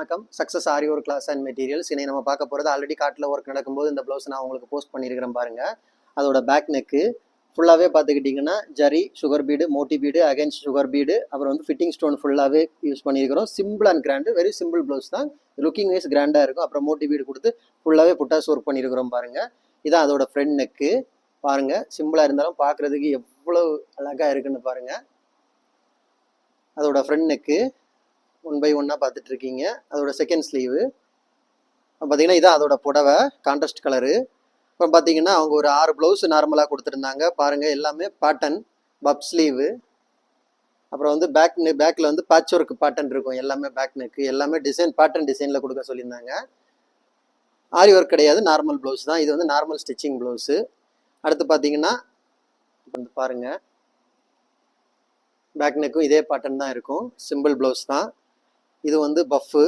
வணக்கம். Success aari work class and materials. இன்னைக்கு நம்ம பார்க்க போகிறது ஆல்ரெடி காட்டில் ஒர்க் நடக்கும்போது இந்த ப்ளவுஸ் நான் உங்களுக்கு போஸ்ட் பண்ணியிருக்கிறேன் பாருங்கள். அதோட பேக் நெக்கு ஃபுல்லாகவே பார்த்துக்கிட்டிங்கன்னா zari, sugar bead, moti bead, against sugar bead, அப்புறம் வந்து ஃபிட்டிங் ஸ்டோன் ஃபுல்லாகவே யூஸ் பண்ணியிருக்கிறோம். Simple and grand, very simple blouse தான். லுக்கிங் வைஸ் கிராண்டாக இருக்கும். அப்புறம் மோட்டி பீடு கொடுத்து ஃபுல்லாகவே புட்டாஸ் ஒர்க் பண்ணியிருக்கிறோம் பாருங்கள். இதான் அதோட ஃப்ரண்ட் நெக்கு பாருங்கள். சிம்பிளாக இருந்தாலும் பார்க்குறதுக்கு எவ்வளோ அழகாக இருக்குன்னு பாருங்கள். அதோட ஃப்ரண்ட் நெக்கு 1 by 1 பார்த்துட்டு இருக்கீங்க. அதோட செகண்ட் ஸ்லீவு பார்த்தீங்கன்னா இதான் அதோட புடவை, கான்ட்ராஸ்ட் கலரு. அப்புறம் பார்த்தீங்கன்னா அவங்க ஒரு 6 ப்ளவுஸ் நார்மலாக கொடுத்துருந்தாங்க பாருங்கள். எல்லாமே பேட்டன், பப் ஸ்லீவு. அப்புறம் வந்து பேக்கில் வந்து பேட்ச் ஒர்க் பேட்டன் இருக்கும். எல்லாமே பேக் நெக்கு எல்லாமே டிசைன் பேட்டன் டிசைனில் கொடுக்க சொல்லியிருந்தாங்க. ஆரி ஒர்க் கிடையாது, நார்மல் ப்ளவுஸ் தான். இது வந்து நார்மல் ஸ்டிச்சிங் ப்ளவுஸு. அடுத்து பார்த்தீங்கன்னா வந்து பாருங்கள், பேக் நெக்கும் இதே பேட்டன் தான் இருக்கும். சிம்பிள் ப்ளவுஸ் தான். இது வந்து பஃப்பு.